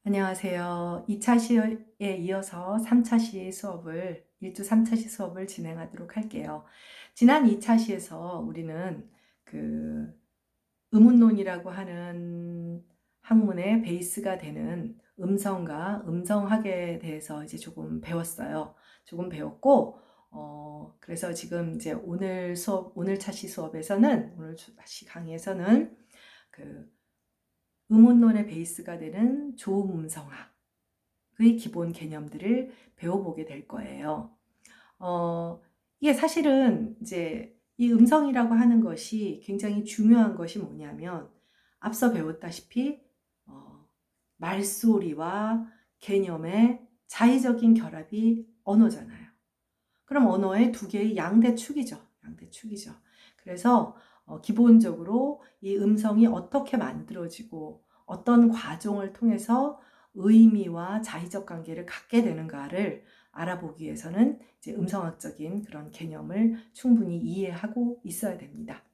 안녕하세요. 2차 시에 이어서 3차 시 수업을, 일주 3차 시 수업을 진행하도록 할게요. 지난 2차 시에서 우리는 그 의문론이라고 하는 학문의 베이스가 되는 음성과 음성학에 대해서 이제 조금 배웠어요. 조금 배웠고, 그래서 지금 이제 오늘 차시 수업에서는, 오늘 차시 강의에서는 그 의문론의 베이스가 되는 조음음성학, 의 기본 개념들을 배워보게 될 거예요. 이게 사실은 이제 이 음성이라고 하는 것이 굉장히 중요한 것이 뭐냐면, 앞서 배웠다시피 말소리와 개념의 자의적인 결합이 언어잖아요. 그럼 언어의 두 개의 양대축이죠. 양대축이죠. 그래서 기본적으로 이 음성이 어떻게 만들어지고 어떤 과정을 통해서 의미와 자의적 관계를 갖게 되는가를 알아보기 위해서는 이제 음성학적인 그런 개념을 충분히 이해하고 있어야 됩니다.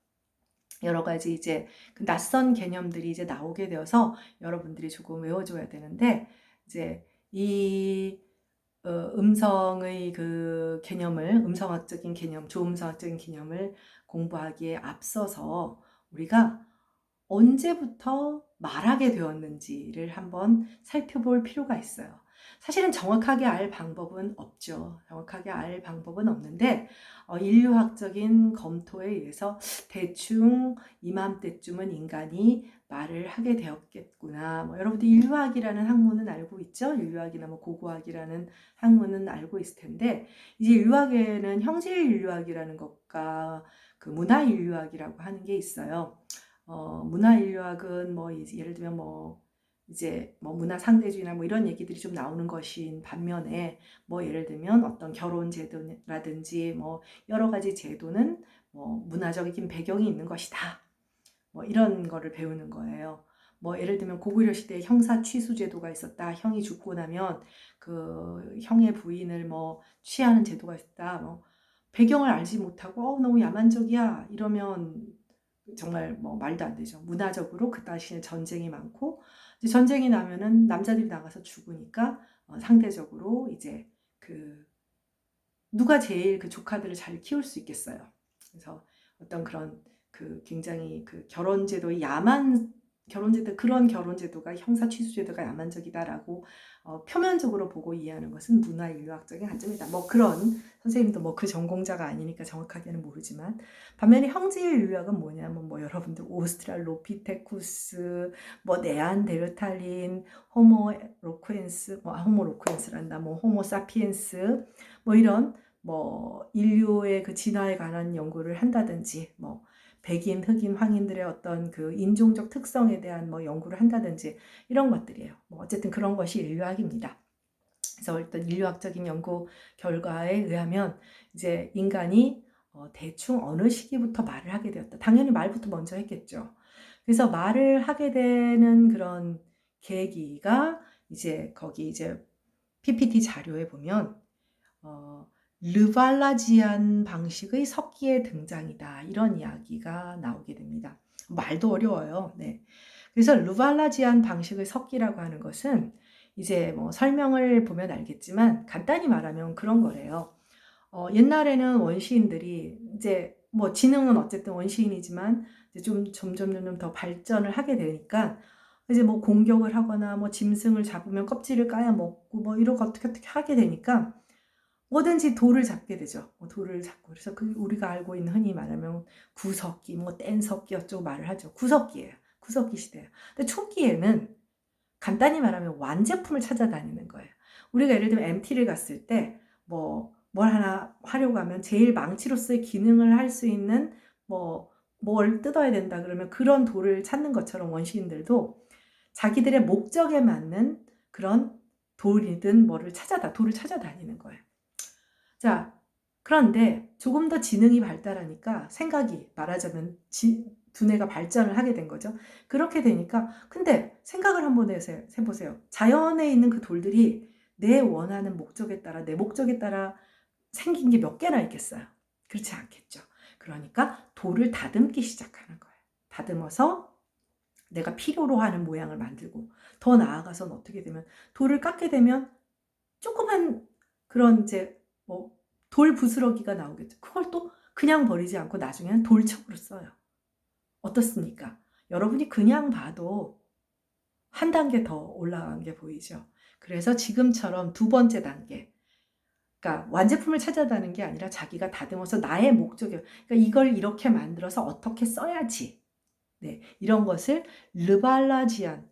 여러 가지 이제 그 낯선 개념들이 이제 나오게 되어서 여러분들이 조금 외워줘야 되는데, 이제 이 음성의 그 개념을, 음성학적인 개념, 조음성학적인 개념을 공부하기에 앞서서 우리가 언제부터 말하게 되었는지를 한번 살펴볼 필요가 있어요. 사실은 정확하게 알 방법은 없죠. 정확하게 알 방법은 없는데, 인류학적인 검토에 의해서 대충 이맘때쯤은 인간이 말을 하게 되었겠구나. 여러분들 인류학이라는 학문은 알고 있죠? 인류학이나 고고학이라는 학문은 알고 있을 텐데, 이제 인류학에는 형질 인류학이라는 것과 그 문화 인류학이라고 하는 게 있어요. 문화 인류학은 예를 들면 이제 문화 상대주의나 이런 얘기들이 좀 나오는 것인 반면에, 예를 들면 어떤 결혼 제도라든지 여러 가지 제도는 문화적인 배경이 있는 것이다. 이런 거를 배우는 거예요. 예를 들면 고구려 시대에 형사 취수 제도가 있었다. 형이 죽고 나면 그 형의 부인을 취하는 제도가 있었다. 배경을 알지 못하고 너무 야만적이야 이러면 정말 말도 안 되죠. 문화적으로 그 당시에 전쟁이 많고, 이제 전쟁이 나면은 남자들이 나가서 죽으니까 상대적으로 이제 누가 제일 그 조카들을 잘 키울 수 있겠어요. 그래서 어떤 그런 굉장히 결혼제도의 결혼제도, 그런 결혼제도가 형사취수제도가 야만적이다라고 표면적으로 보고 이해하는 것은 문화인류학적인 관점이다. 그런 선생님도 그 전공자가 아니니까 정확하게는 모르지만, 반면에 형질인류학은 뭐냐면 여러분들 오스트랄로피테쿠스, 네안데르탈린, 호모 로쿠엔스란다, 호모사피엔스, 이런 인류의 그 진화에 관한 연구를 한다든지, 백인, 흑인, 황인들의 어떤 그 인종적 특성에 대한 연구를 한다든지, 이런 것들이에요. 어쨌든 그런 것이 인류학입니다. 그래서 일단 인류학적인 연구 결과에 의하면 이제 인간이 대충 어느 시기부터 말을 하게 되었다. 당연히 말부터 먼저 했겠죠. 그래서 말을 하게 되는 그런 계기가 이제 거기 이제 PPT 자료에 보면 르발라지안 방식의 석기의 등장이다. 이런 이야기가 나오게 됩니다. 말도 어려워요. 네. 그래서 르발라지안 방식의 석기라고 하는 것은 이제 설명을 보면 알겠지만, 간단히 말하면 그런 거래요. 옛날에는 원시인들이 이제 지능은 어쨌든 원시인이지만 이제 좀 점점 더 발전을 하게 되니까, 이제 공격을 하거나 짐승을 잡으면 껍질을 까야 먹고 이러고 어떻게 하게 되니까 뭐든지 돌을 잡게 되죠. 돌을 잡고. 그래서 우리가 알고 있는 흔히 말하면 구석기, 뗀석기 어쩌고 말을 하죠. 구석기예요. 구석기 시대예요. 근데 초기에는 간단히 말하면 완제품을 찾아다니는 거예요. 우리가 예를 들면 MT를 갔을 때 뭘 하나 하려고 하면 제일 망치로서의 기능을 할 수 있는 뭘 뜯어야 된다 그러면 그런 돌을 찾는 것처럼 원시인들도 자기들의 목적에 맞는 그런 돌이든 돌을 찾아다니는 거예요. 자, 그런데 조금 더 지능이 발달하니까 생각이 말하자면 두뇌가 발전을 하게 된 거죠. 그렇게 되니까, 근데 생각을 한번 해보세요. 자연에 있는 그 돌들이 내 원하는 목적에 따라, 내 목적에 따라 생긴 게 몇 개나 있겠어요? 그렇지 않겠죠. 그러니까 돌을 다듬기 시작하는 거예요. 다듬어서 내가 필요로 하는 모양을 만들고, 더 나아가서는 어떻게 되면 돌을 깎게 되면 조그만 그런 이제 뭐 돌 부스러기가 나오겠죠. 그걸 또 그냥 버리지 않고 나중에는 돌척으로 써요. 어떻습니까? 여러분이 그냥 봐도 한 단계 더 올라간 게 보이죠. 그래서 지금처럼 두 번째 단계, 그러니까 완제품을 찾아다는 게 아니라 자기가 다듬어서 나의 목적이, 그러니까 이걸 이렇게 만들어서 어떻게 써야지, 네, 이런 것을 르발라지안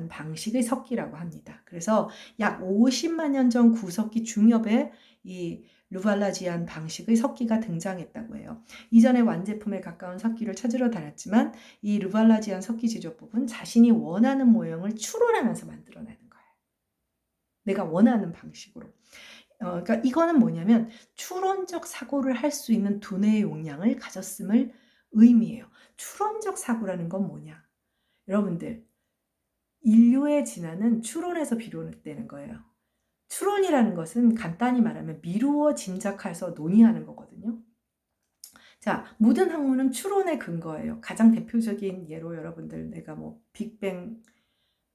방식의 석기라고 합니다. 그래서 약 50만 년 전 구석기 중엽에 이 르발라지안 방식의 석기가 등장했다고 해요. 이전에 완제품에 가까운 석기를 찾으러 다녔지만 이 르발라지안 석기 제조법은 자신이 원하는 모형을 추론하면서 만들어내는 거예요. 내가 원하는 방식으로. 그러니까 이거는 뭐냐면 추론적 사고를 할 수 있는 두뇌의 용량을 가졌음을 의미해요. 추론적 사고라는 건 뭐냐? 여러분들, 인류의 진화는 추론에서 비롯되는 거예요. 추론이라는 것은 간단히 말하면 미루어 짐작해서 논의하는 거거든요. 자, 모든 학문은 추론의 근거예요. 가장 대표적인 예로 여러분들, 내가 뭐 빅뱅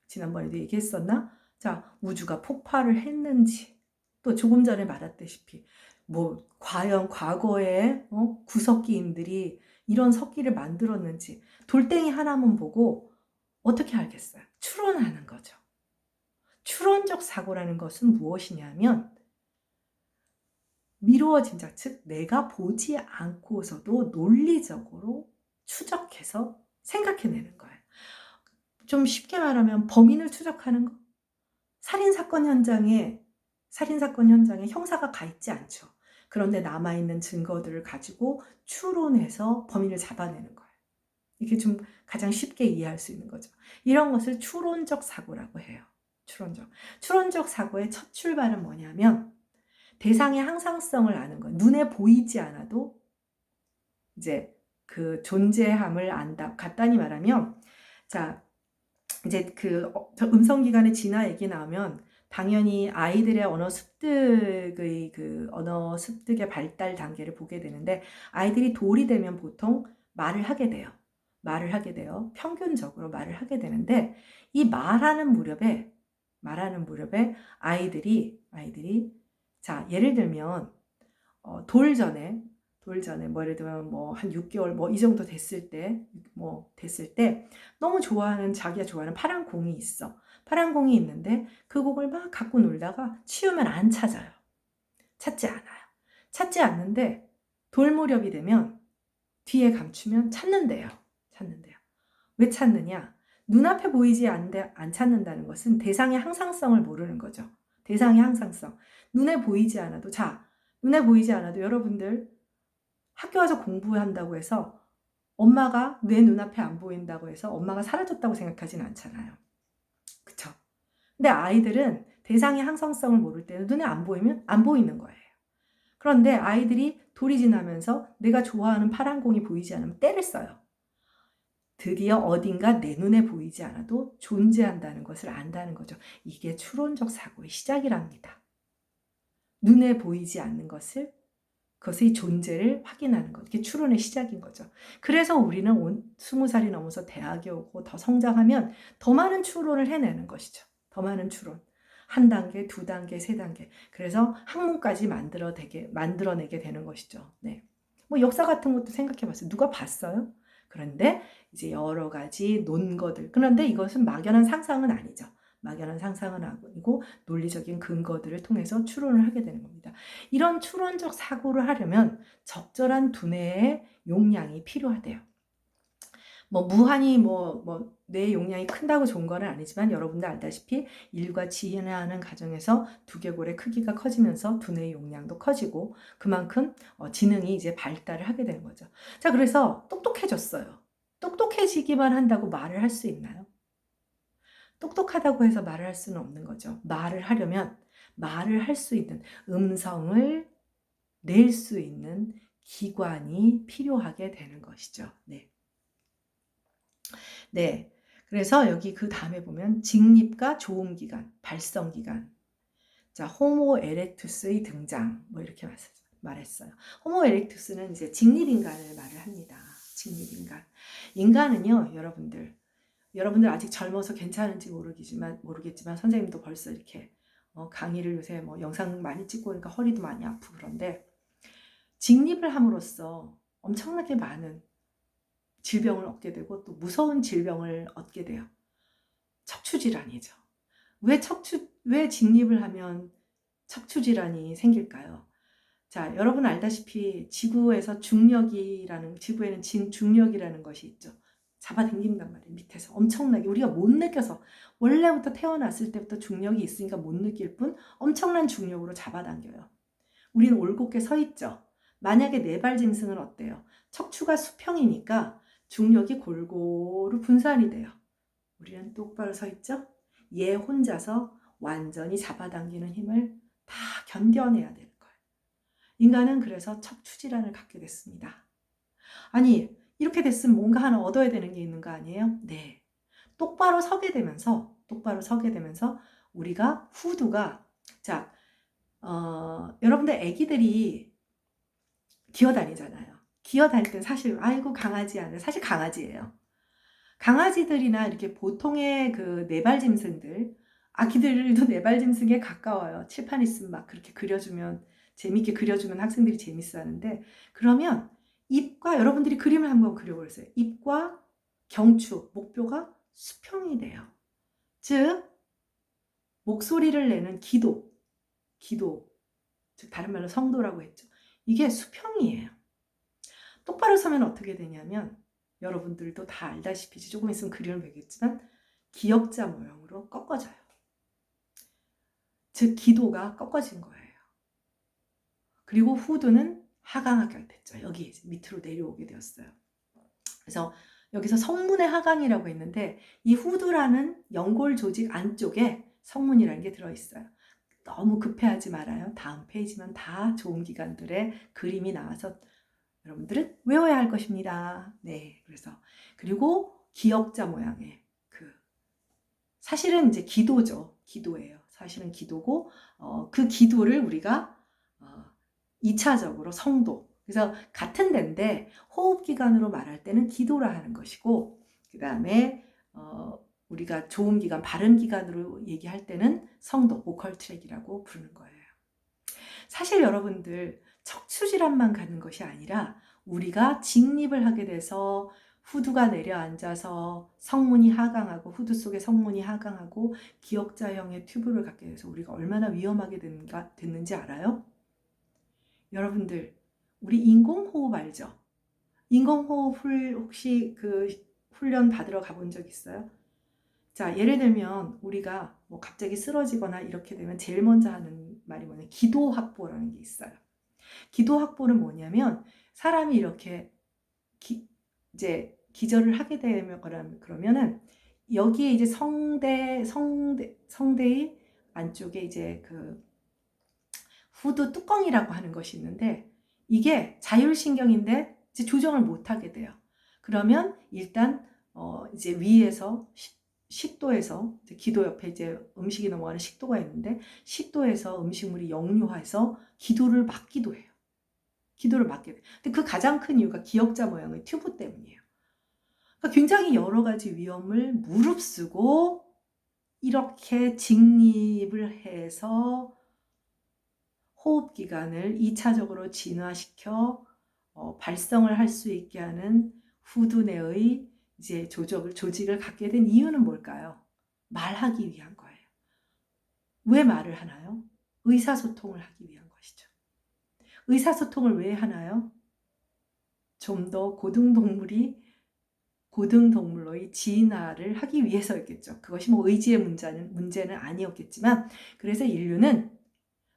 지난번에도 얘기했었나? 자, 우주가 폭발을 했는지, 또 조금 전에 말했다시피 뭐 과연 과거에 구석기인들이 이런 석기를 만들었는지 돌덩이 하나만 보고 어떻게 알겠어요? 추론하는 거죠. 추론적 사고라는 것은 무엇이냐면 미루어 짐작, 즉 내가 보지 않고서도 논리적으로 추적해서 생각해내는 거예요. 좀 쉽게 말하면 범인을 추적하는 거. 살인사건 현장에 형사가 가 있지 않죠. 그런데 남아있는 증거들을 가지고 추론해서 범인을 잡아내는 거예요. 이게 좀 가장 쉽게 이해할 수 있는 거죠. 이런 것을 추론적 사고라고 해요. 추론적 사고의 첫 출발은 뭐냐면 대상의 항상성을 아는 거예요. 눈에 보이지 않아도 이제 그 존재함을 안다. 간단히 말하면, 자, 이제 그 음성기관의 진화 얘기 나오면 당연히 아이들의 언어 습득의 발달 단계를 보게 되는데, 아이들이 돌이 되면 보통 말을 하게 돼요. 평균적으로 말을 하게 되는데, 이 말하는 무렵에 아이들이 자, 예를 들면 돌 전에 뭐 예를 들면 뭐 한 6개월 뭐 이 정도 됐을 때 너무 자기가 좋아하는 파란 공이 있어. 파란 공이 있는데 그 공을 막 갖고 놀다가 치우면 안 찾아요. 찾지 않아요. 찾지 않는데 돌 무렵이 되면 뒤에 감추면 찾는데요. 왜 찾느냐? 눈앞에 보이지 않는데 안 찾는다는 것은 대상의 항상성을 모르는 거죠. 대상의 항상성. 눈에 보이지 않아도 여러분들 학교 와서 공부한다고 해서 엄마가 내 눈앞에 안 보인다고 해서 엄마가 사라졌다고 생각하진 않잖아요. 그쵸? 근데 아이들은 대상의 항상성을 모를 때는 눈에 안 보이면 안 보이는 거예요. 그런데 아이들이 돌이 지나면서 내가 좋아하는 파란 공이 보이지 않으면 떼를 써요. 드디어 어딘가 내 눈에 보이지 않아도 존재한다는 것을 안다는 거죠. 이게 추론적 사고의 시작이랍니다. 눈에 보이지 않는 그것의 존재를 확인하는 것. 이게 추론의 시작인 거죠. 그래서 우리는 20살이 넘어서 대학에 오고 더 성장하면 더 많은 추론을 해내는 것이죠. 더 많은 추론. 한 단계, 두 단계, 세 단계. 그래서 학문까지 만들어내게 되는 것이죠. 네. 뭐 역사 같은 것도 생각해 봤어요. 누가 봤어요? 그런데 이제 여러 가지 논거들. 그런데 이것은 막연한 상상은 아니죠. 아니고 논리적인 근거들을 통해서 추론을 하게 되는 겁니다. 이런 추론적 사고를 하려면 적절한 두뇌의 용량이 필요하대요. 뭐 무한히 뇌 용량이 큰다고 좋은 건 아니지만 여러분들 알다시피 인류가 진화하는 과정에서 두개골의 크기가 커지면서 두뇌의 용량도 커지고 그만큼 지능이 이제 발달을 하게 되는 거죠. 자, 그래서 똑똑해졌어요. 똑똑해지기만 한다고 말을 할 수 있나요? 똑똑하다고 해서 말을 할 수는 없는 거죠. 말을 하려면 말을 할 수 있는 음성을 낼 수 있는 기관이 필요하게 되는 것이죠. 네. 네. 그래서 여기 그 다음에 보면 직립과 조음기관, 발성기관. 자, 호모 에렉투스의 등장. 뭐 이렇게 말했어요. 호모 에렉투스는 이제 직립인간을 말을 합니다. 직립인간. 인간은요, 여러분들 아직 젊어서 괜찮은지 모르겠지만 선생님도 벌써 이렇게 강의를 요새 뭐 영상 많이 찍고 오니까 허리도 많이 아프고 그런데 직립을 함으로써 엄청나게 많은 질병을 얻게 되고 또 무서운 질병을 얻게 돼요. 척추질환이죠. 왜 직립을 하면 척추질환이 생길까요? 자, 여러분 알다시피 지구에는 중력이라는 것이 있죠. 잡아당긴단 말이에요. 밑에서 엄청나게 우리가 못 느껴서 원래부터 태어났을 때부터 중력이 있으니까 못 느낄 뿐 엄청난 중력으로 잡아당겨요. 우리는 올곧게 서 있죠. 만약에 네발 짐승은 어때요? 척추가 수평이니까 중력이 골고루 분산이 돼요. 우리는 똑바로 서 있죠? 얘 혼자서 완전히 잡아당기는 힘을 다 견뎌내야 되는 거예요. 인간은 그래서 척추질환을 갖게 됐습니다. 아니, 이렇게 됐으면 뭔가 하나 얻어야 되는 게 있는 거 아니에요? 네. 똑바로 서게 되면서 우리가 후두가, 자, 여러분들 애기들이 기어다니잖아요. 기어다닐 땐 사실 아이고 강아지 아니라 사실 강아지예요. 강아지들이나 이렇게 보통의 그 네발 짐승들, 아기들도 네발 짐승에 가까워요. 칠판 있으면 막 그렇게 재밌게 그려주면 학생들이 재밌어 하는데, 그러면 여러분들이 그림을 한번 그려보세요. 입과 경추, 목뼈가 수평이 돼요. 즉, 목소리를 내는 기도, 즉 다른 말로 성도라고 했죠. 이게 수평이에요. 똑바로 서면 어떻게 되냐면 여러분들도 다 알다시피 조금 있으면 그림을 그리겠지만 기역자 모양으로 꺾어져요. 즉 기도가 꺾어진 거예요. 그리고 후두는 하강하게 됐죠. 여기 이제 밑으로 내려오게 되었어요. 그래서 여기서 성문의 하강이라고 했는데 이 후두라는 연골 조직 안쪽에 성문이라는 게 들어있어요. 너무 급해하지 말아요. 다음 페이지만 다 좋은 기관들의 그림이 나와서 여러분들은 외워야 할 것입니다. 네, 그리고 기역자 모양의 사실은 이제 기도예요. 사실은 기도고 그 기도를 우리가 2차적으로 성도. 그래서 같은 데인데 호흡기관으로 말할 때는 기도라 하는 것이고 그 다음에 우리가 조음기관, 발음기관으로 얘기할 때는 성도, 보컬 트랙이라고 부르는 거예요. 사실 여러분들 척추질환만 가는 것이 아니라 우리가 직립을 하게 돼서 후두가 내려앉아서 성문이 하강하고 후두 속에 성문이 하강하고 기역자형의 튜브를 갖게 돼서 우리가 얼마나 위험하게 됐는지 알아요? 여러분들 우리 인공호흡 알죠? 인공호흡 혹시 훈련 받으러 가본 적 있어요? 자, 예를 들면 우리가 뭐 갑자기 쓰러지거나 이렇게 되면 제일 먼저 하는 말이 뭐냐면 기도확보라는 게 있어요. 기도확보는 뭐냐면 사람이 이렇게 이제 기절을 하게 되면 그러면은 여기에 이제 성대의 안쪽에 이제 후두 뚜껑이라고 하는 것이 있는데 이게 자율신경인데 이제 조정을 못 하게 돼요. 그러면 일단 이제 위에서 식도에서 기도 옆에 이제 음식이 넘어가는 식도가 있는데 식도에서 음식물이 역류해서 기도를 막기도 해요. 기도를 막게 돼요. 근데 그 가장 큰 이유가 기역자 모양의 튜브 때문이에요. 그러니까 굉장히 여러 가지 위험을 무릅쓰고 이렇게 직립을 해서 호흡기관을 2차적으로 진화시켜 발성을 할 수 있게 하는 후두 내의 이제 조직을 갖게 된 이유는 뭘까요? 말하기 위한 거예요. 왜 말을 하나요? 의사소통을 하기 위한 것이죠. 의사소통을 왜 하나요? 좀 더 고등동물로의 진화를 하기 위해서였겠죠. 그것이 뭐 의지의 문제는 아니었겠지만, 그래서 인류는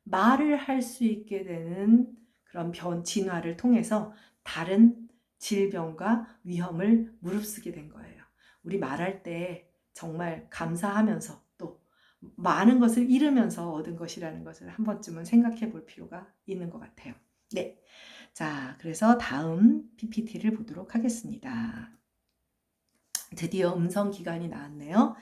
말을 할 수 있게 되는 그런 진화를 통해서 다른 질병과 위험을 무릅쓰게 된 거예요. 우리 말할 때 정말 감사하면서 또 많은 것을 잃으면서 얻은 것이라는 것을 한 번쯤은 생각해 볼 필요가 있는 것 같아요. 네. 자, 그래서 다음 PPT를 보도록 하겠습니다. 드디어 음성기관이 나왔네요.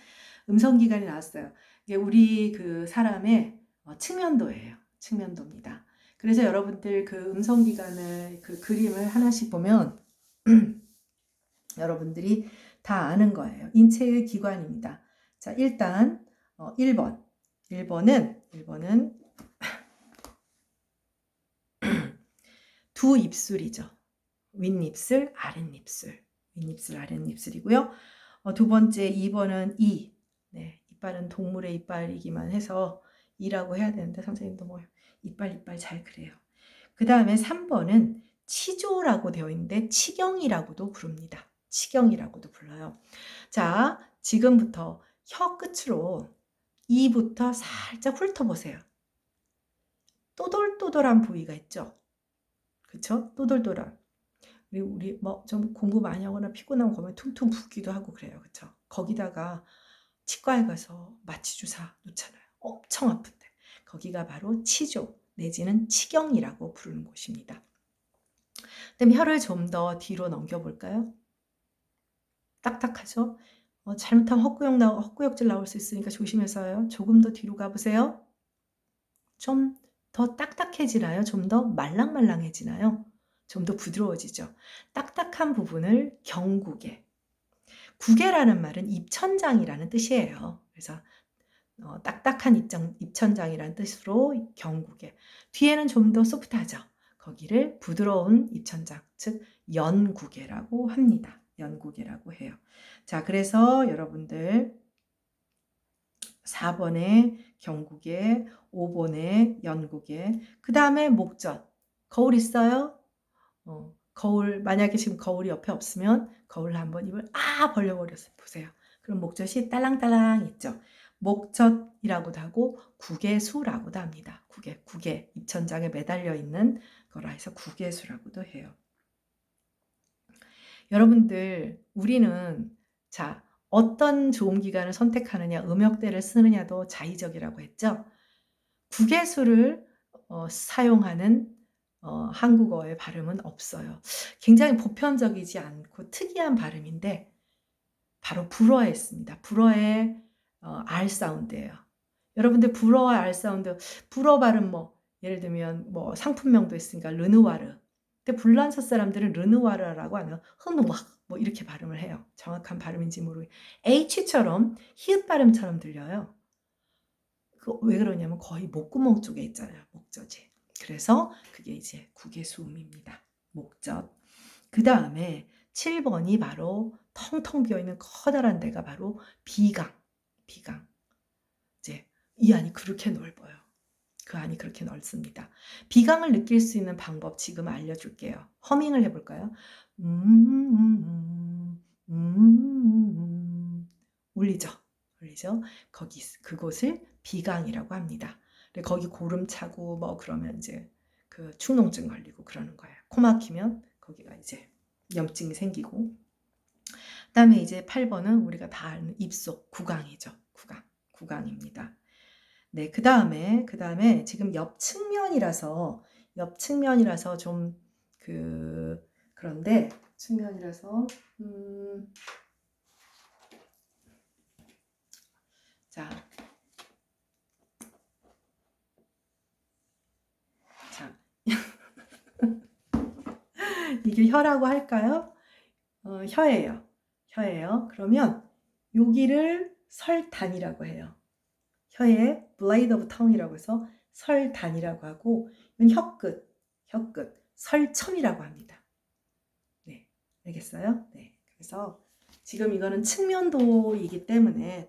음성기관이 나왔어요. 이게 우리 사람의 측면도예요. 측면도입니다. 그래서 여러분들 음성기관의 그림을 하나씩 보면 여러분들이 다 아는 거예요. 인체의 기관입니다. 자, 일단 1번. 1번은 두 입술이죠. 윗입술, 아랫입술. 윗입술, 아랫입술이고요. 두 번째 2번은 이. 네, 이빨은 동물의 이빨이기만 해서 이라고 해야 되는데 선생님도 뭐 이빨 잘 그래요. 그 다음에 3번은 치조라고 되어 있는데 치경이라고도 부릅니다. 치경이라고도 불러요. 자, 지금부터 혀 끝으로 이부터 살짝 훑어보세요. 또돌또돌한 부위가 있죠. 그쵸? 또돌또돌. 우리 뭐 좀 공부 많이 하거나 피곤하면 거기에 퉁퉁 붓기도 하고 그래요. 그쵸? 거기다가 치과에 가서 마취 주사 놓잖아요. 엄청 아픈데. 거기가 바로 치조 내지는 치경이라고 부르는 곳입니다. 그다음에 혀를 좀 더 뒤로 넘겨볼까요? 딱딱하죠? 잘못하면 헛구역질 나올 수 있으니까 조심해서요. 조금 더 뒤로 가보세요. 좀 더 딱딱해지나요? 좀 더 말랑말랑해지나요? 좀 더 부드러워지죠. 딱딱한 부분을 경구개. 구개라는 말은 입천장이라는 뜻이에요. 그래서 딱딱한 입천장이라는 뜻으로 경구개. 뒤에는 좀 더 소프트하죠. 거기를 부드러운 입천장, 즉 연구개라고 합니다. 연구개라고 해요. 자, 그래서 여러분들 4번에 경구개, 5번에 연구개, 그 다음에 목젖. 거울 있어요? 거울, 만약에 지금 거울이 옆에 없으면 거울 한번 입을 벌려버렸어요. 보세요. 그럼 목젖이 딸랑딸랑 있죠. 목젖이라고도 하고 구개수라고도 합니다. 구개, 입천장에 매달려 있는 거라 해서 구개수라고도 해요. 여러분들, 우리는 자, 어떤 좋은 기관을 선택하느냐, 음역대를 쓰느냐도 자의적이라고 했죠. 구개수를 사용하는 한국어의 발음은 없어요. 굉장히 보편적이지 않고 특이한 발음인데 바로 불어에 있습니다. 불어의 R 사운드예요. 여러분들 불어와 R 사운드, 불어 발음 예를 들면 상품명도 있으니까 르누와르. 근데 불란서 사람들은 르누와르라고 하면 흐누와 이렇게 발음을 해요. 정확한 발음인지 모르겠어요. H처럼 히읗 발음처럼 들려요. 왜 그러냐면 거의 목구멍 쪽에 있잖아요. 목젖이. 그래서 그게 이제 구개수음입니다. 목젖. 그 다음에 7번이 바로 텅텅 비어있는 커다란 데가 바로 비강. 이제 이 안이 그렇게 넓어요. 그 안이 그렇게 넓습니다. 비강을 느낄 수 있는 방법 지금 알려줄게요. 허밍을 해볼까요? 울리죠? 그곳을 비강이라고 합니다. 근데 거기 고름 차고 그러면 이제 그 축농증 걸리고 그러는 거예요. 코 막히면 거기가 이제 염증이 생기고. 그 다음에 이제 8번은 우리가 다 아는 입속, 구강이죠. 구강입니다. 네, 그 다음에 지금 옆측면이라서 좀 그런데 측면이라서 자 이게 혀라고 할까요? 혀예요. 그러면 여기를 설단이라고 해요. 혀의 blade of tongue이라고 해서 설단이라고 하고 이건 혀끝, 설첨이라고 합니다. 네, 알겠어요? 네, 그래서 지금 이거는 측면도이기 때문에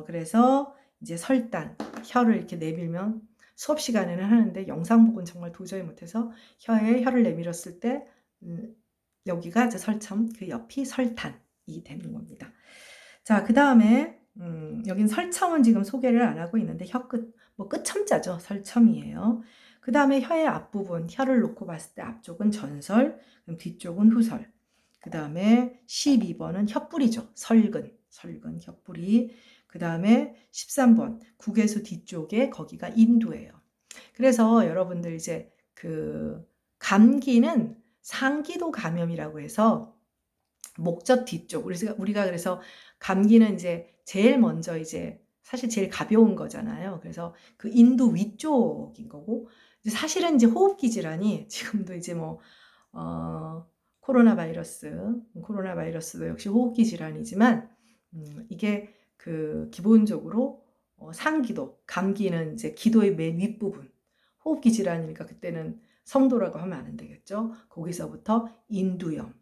그래서 이제 설단, 혀를 이렇게 내밀면 수업 시간에는 하는데 영상 보고는 정말 도저히 못해서 혀를 내밀었을 때 여기가 이제 설첨, 그 옆이 설단이 되는 겁니다. 자, 그 다음에 여긴 설첨은 지금 소개를 안 하고 있는데 혀끝, 끝첨자죠. 설첨이에요. 그 다음에 혀의 앞부분, 혀를 놓고 봤을 때 앞쪽은 전설, 그럼 뒤쪽은 후설. 그 다음에 12번은 혀뿌리죠. 설근 혀뿌리. 그 다음에 13번 구개수 뒤쪽에 거기가 인두예요. 그래서 여러분들 이제 감기는 상기도 감염이라고 해서 목젖 뒤쪽, 우리가 그래서 감기는 이제 제일 먼저 이제 사실 제일 가벼운 거잖아요. 그래서 그 인두 위쪽인 거고, 사실은 이제 호흡기 질환이 지금도 이제 코로나 바이러스도 역시 호흡기 질환이지만 이게 그 기본적으로 상기도, 감기는 이제 기도의 맨 윗부분, 호흡기 질환이니까 그때는 성도라고 하면 안 되겠죠. 거기서부터 인두염,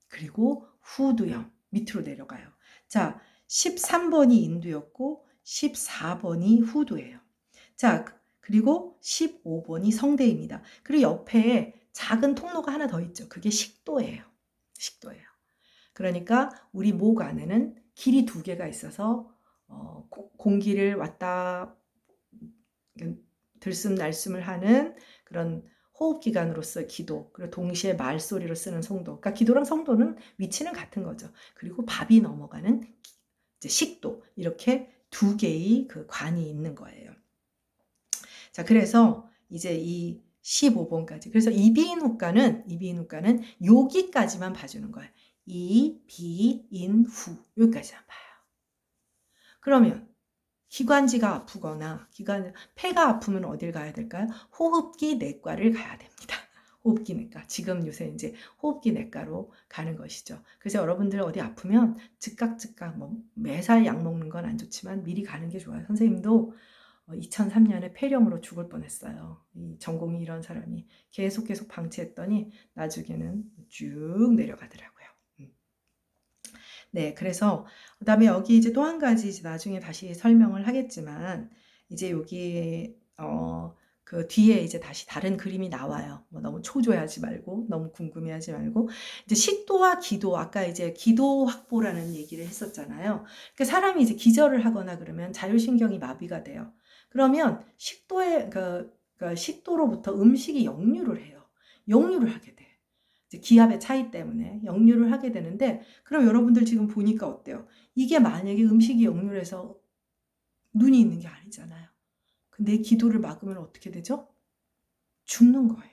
그리고 후두염 밑으로 내려가요. 자, 13번이 인두였고 14번이 후두예요. 자, 그리고 15번이 성대입니다. 그리고 옆에 작은 통로가 하나 더 있죠. 그게 식도예요. 식도예요. 그러니까 우리 목 안에는 길이 두 개가 있어서 공기를 왔다 들숨날숨을 하는 그런 호흡기관으로서 기도, 그리고 동시에 말소리로 쓰는 성도. 그러니까 기도랑 성도는 위치는 같은 거죠. 그리고 밥이 넘어가는 이제 식도, 이렇게 두 개의 그 관이 있는 거예요. 자, 그래서 이제 이 15번까지. 그래서 이비인후과는 여기까지만 봐주는 거예요. 이, 비, 인, 후. 여기까지만 봐요. 그러면 기관지가 아프거나 폐가 아프면 어딜 가야 될까요? 호흡기 내과를 가야 됩니다. 호흡기 내과. 지금 요새 이제 호흡기 내과로 가는 것이죠. 그래서 여러분들 어디 아프면 즉각 뭐 매살 약 먹는 건 안 좋지만 미리 가는 게 좋아요. 선생님도 2003년에 폐렴으로 죽을 뻔했어요. 이 전공이 이런 사람이 계속 방치했더니 나중에는 쭉 내려가더라고요. 네, 그래서 그다음에 여기 이제 또 한 가지 이제 나중에 다시 설명을 하겠지만 이제 여기 그 뒤에 이제 다시 다른 그림이 나와요. 뭐 너무 초조해하지 말고, 너무 궁금해하지 말고, 이제 식도와 기도, 아까 이제 기도 확보라는 얘기를 했었잖아요. 그러니까 사람이 이제 기절을 하거나 그러면 자율신경이 마비가 돼요. 그러면 식도로부터 음식이 역류를 해요. 역류를 하게 돼. 이제 기압의 차이 때문에 역류를 하게 되는데, 그럼 여러분들 지금 보니까 어때요? 이게 만약에 음식이 역류를 해서 눈이 있는 게 아니잖아요. 근데 기도를 막으면 어떻게 되죠? 죽는 거예요.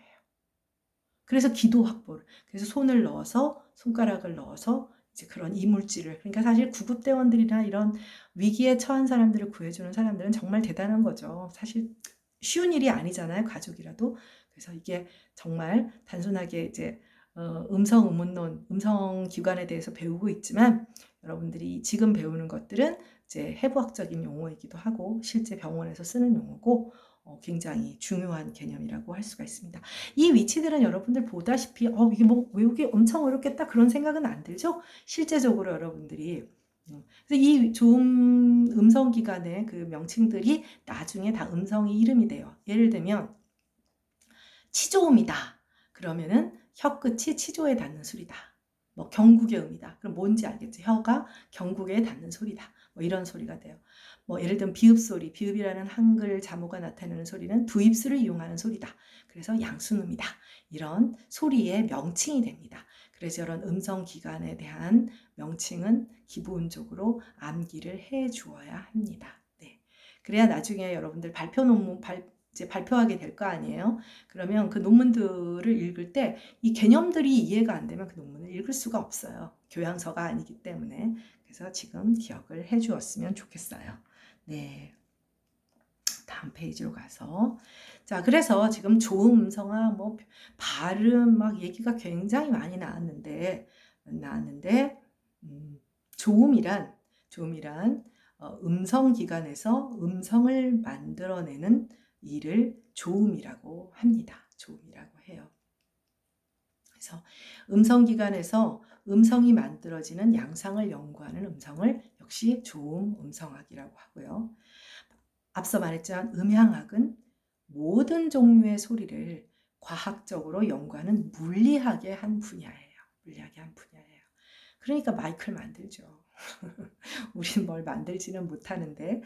그래서 기도 확보를, 그래서 손가락을 넣어서 이제 그런 이물질을, 그러니까 사실 구급대원들이나 이런 위기에 처한 사람들을 구해주는 사람들은 정말 대단한 거죠. 사실 쉬운 일이 아니잖아요, 가족이라도. 그래서 이게 정말 단순하게 이제 음성 의문론, 음성 기관에 대해서 배우고 있지만 여러분들이 지금 배우는 것들은 이제 해부학적인 용어이기도 하고 실제 병원에서 쓰는 용어고 굉장히 중요한 개념이라고 할 수가 있습니다. 이 위치들은 여러분들 보다시피 이게 뭐 외우기 엄청 어렵겠다 그런 생각은 안 들죠? 실제적으로 여러분들이 그래서 이 좋은 음성기관의 그 명칭들이 나중에 다 음성이 이름이 돼요. 예를 들면 치조음이다. 그러면은 혀끝이 치조에 닿는 소리다. 뭐 경국의 음이다. 그럼 뭔지 알겠죠? 혀가 경국에 닿는 소리다. 뭐 이런 소리가 돼요. 뭐 예를 들면 비읍소리, 비읍이라는 한글 자모가 나타내는 소리는 두 입술을 이용하는 소리다. 그래서 양순음이다. 이런 소리의 명칭이 됩니다. 그래서 이런 음성 기관에 대한 명칭은 기본적으로 암기를 해 주어야 합니다. 네. 그래야 나중에 여러분들 이제 발표하게 될 거 아니에요. 그러면 그 논문들을 읽을 때 이 개념들이 이해가 안 되면 그 논문을 읽을 수가 없어요. 교양서가 아니기 때문에. 그래서 지금 기억을 해 주었으면 좋겠어요. 네. 다음 페이지로 가서. 자, 그래서 지금 조음, 음성화, 뭐 발음 막 얘기가 굉장히 많이 나왔는데 조음이란 음성 기관에서 음성을 만들어내는 일을 조음이라고 합니다. 조음이라고 해요. 그래서 음성기관에서 음성이 만들어지는 양상을 연구하는 음성을 역시 조음, 음성학이라고 하고요. 앞서 말했지만 음향학은 모든 종류의 소리를 과학적으로 연구하는 물리학의 한 분야예요. 그러니까 마이크를 만들죠. 우린 뭘 만들지는 못하는데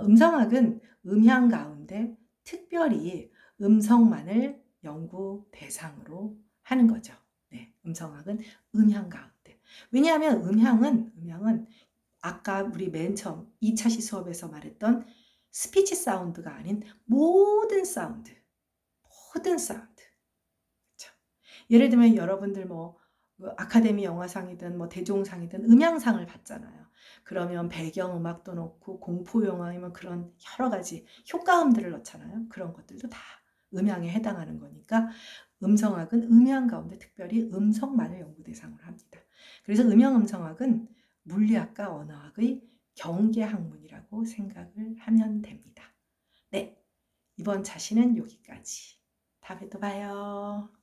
음성학은 음향 가운데 특별히 음성만을 연구 대상으로 하는 거죠. 네, 음성학은 음향 가운데. 왜냐하면 음향은 아까 우리 맨 처음 2차 시 수업에서 말했던 스피치 사운드가 아닌 모든 사운드. 그렇죠? 예를 들면 여러분들 뭐 아카데미 영화상이든 뭐 대종상이든 음향상을 받잖아요. 그러면 배경음악도 넣고 공포 영화이면 그런 여러 가지 효과음들을 넣잖아요. 그런 것들도 다 음향에 해당하는 거니까 음성학은 음양 가운데 특별히 음성만을 연구 대상으로 합니다. 그래서 음양음성학은 물리학과 언어학의 경계학문이라고 생각을 하면 됩니다. 네, 이번 자시는 여기까지. 다음에 또 봐요.